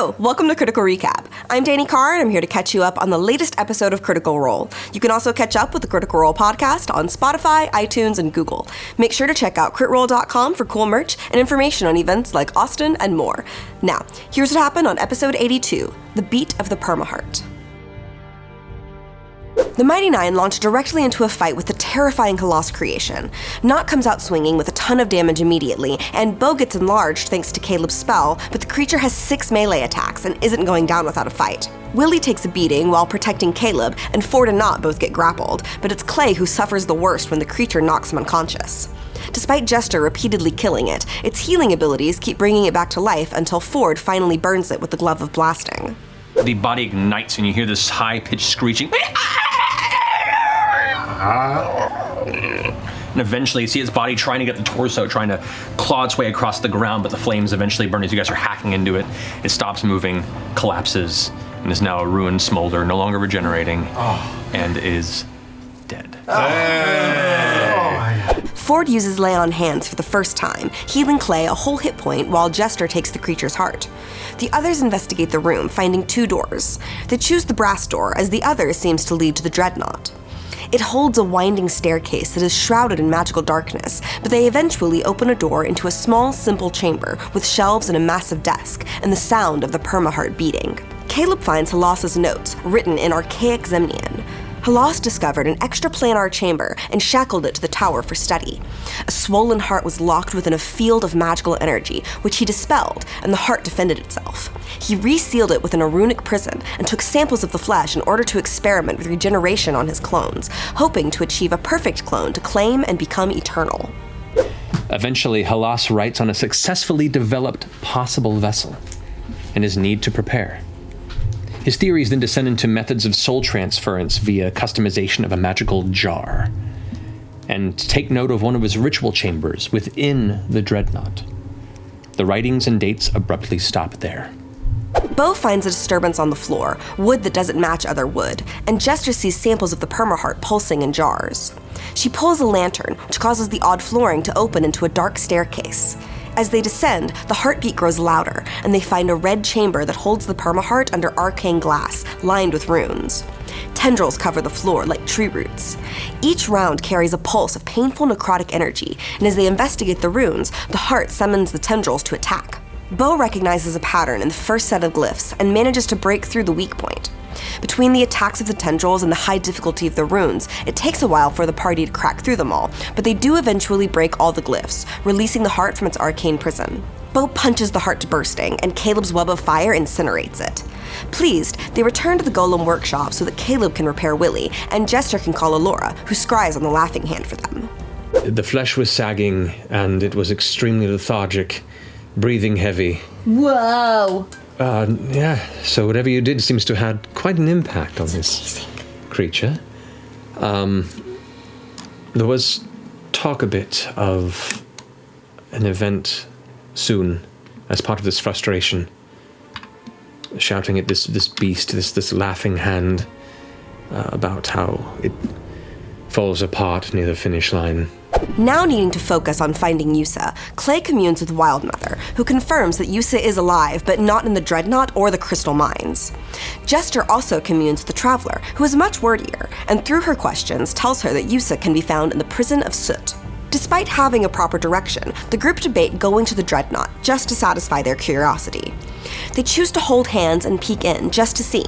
Hello, welcome to Critical Recap. I'm Dani Carr, and I'm here to catch you up on the latest episode of Critical Role. You can also catch up with the Critical Role podcast on Spotify, iTunes, and Google. Make sure to check out critroll.com for cool merch and information on events like Austin and more. Now, here's what happened on episode 82, The Beat of the Permaheart. The Mighty Nein launch directly into a fight with the terrifying Halas creation. Knot comes out swinging with a ton of damage immediately, and Bo gets enlarged thanks to Caleb's spell, but the creature has 6 melee attacks and isn't going down without a fight. Willie takes a beating while protecting Caleb, and Ford and Knot both get grappled, but it's Clay who suffers the worst when the creature knocks him unconscious. Despite Jester repeatedly killing it, its healing abilities keep bringing it back to life until Ford finally burns it with the Glove of Blasting. The body ignites and you hear this high-pitched screeching. And eventually you see its body trying to get the torso, trying to claw its way across the ground, but the flames eventually burn as you guys are hacking into it. It stops moving, collapses, and is now a ruined smolder, no longer regenerating, and is dead. Ford uses Lay on Hands for the first time, healing Clay a whole hit point while Jester takes the creature's heart. The others investigate the room, finding 2 doors. They choose the brass door, as the other seems to lead to the Dreadnought. It holds a winding staircase that is shrouded in magical darkness, but they eventually open a door into a small, simple chamber with shelves and a massive desk, and the sound of the Permaheart beating. Caleb finds Halas's notes, written in archaic Zemnian. Halas discovered an extraplanar chamber and shackled it to the tower for study. A swollen heart was locked within a field of magical energy, which he dispelled, and the heart defended itself. He resealed it within a runic prison and took samples of the flesh in order to experiment with regeneration on his clones, hoping to achieve a perfect clone to claim and become eternal. Eventually, Halas writes on a successfully developed possible vessel and his need to prepare. His theories then descend into methods of soul transference via customization of a magical jar, and take note of one of his ritual chambers within the Dreadnought. The writings and dates abruptly stop there. Bo finds a disturbance on the floor, wood that doesn't match other wood, and Jester sees samples of the Permaheart pulsing in jars. She pulls a lantern, which causes the odd flooring to open into a dark staircase. As they descend, the heartbeat grows louder, and they find a red chamber that holds the Permaheart under arcane glass, lined with runes. Tendrils cover the floor like tree roots. Each round carries a pulse of painful necrotic energy, and as they investigate the runes, the heart summons the tendrils to attack. Bo recognizes a pattern in the first set of glyphs and manages to break through the weak point. Between the attacks of the tendrils and the high difficulty of the runes, it takes a while for the party to crack through them all, but they do eventually break all the glyphs, releasing the heart from its arcane prison. Bo punches the heart to bursting, and Caleb's web of fire incinerates it. Pleased, they return to the Golem workshop so that Caleb can repair Willie, and Jester can call Alora, who scries on the laughing hand for them. The flesh was sagging, and it was extremely lethargic, breathing heavy. Whoa! So whatever you did seems to have had quite an impact on this creature. There was talk a bit of an event soon as part of this frustration, shouting at this beast, this laughing hand, about how it falls apart near the finish line. Now needing to focus on finding Yusa, Clay communes with Wildmother, who confirms that Yusa is alive, but not in the Dreadnought or the Crystal Mines. Jester also communes with the Traveler, who is much wordier, and through her questions tells her that Yusa can be found in the prison of Soot. Despite having a proper direction, the group debate going to the Dreadnought just to satisfy their curiosity. They choose to hold hands and peek in just to see.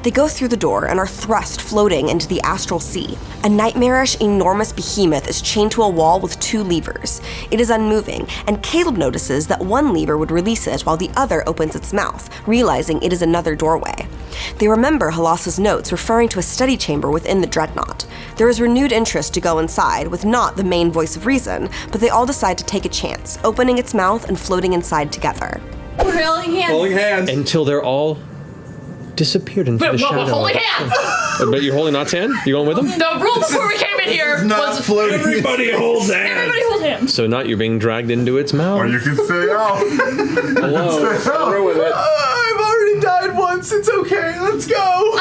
They go through the door and are thrust floating into the astral sea. A nightmarish, enormous behemoth is chained to a wall with 2 levers. It is unmoving, and Caleb notices that one lever would release it while the other opens its mouth, realizing it is another doorway. They remember Halas's notes referring to a study chamber within the Dreadnought. There is renewed interest to go inside, with Knot the main voice of reason, but they all decide to take a chance, opening its mouth and floating inside together. We're holding hands. Holding hands. Until they're all disappeared into the shadow. Holding hands! But you're holding Knot's hand? You going with him? The rule before we came in here was floating. Everybody holds hands. everybody hold hands. So Knot, you're being dragged into its mouth. Or you can stay out. Hello. Stay out. with it. I've already died once. It's okay. Let's go.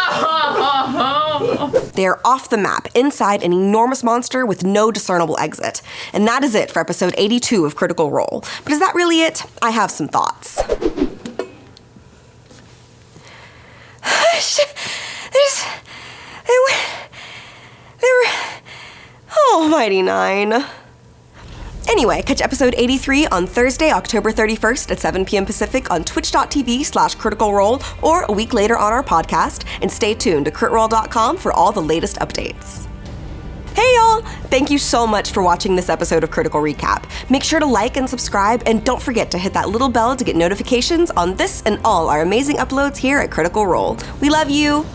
They are off the map, inside an enormous monster with no discernible exit. And that is it for episode 82 of Critical Role. But is that really it? I have some thoughts. Oh, Mighty Nein. Anyway, catch episode 83 on Thursday, October 31st at 7 p.m. Pacific on twitch.tv/Critical Role or a week later on our podcast, and stay tuned to critroll.com for all the latest updates. Hey y'all! Thank you so much for watching this episode of Critical Recap. Make sure to like and subscribe, and don't forget to hit that little bell to get notifications on this and all our amazing uploads here at Critical Role. We love you!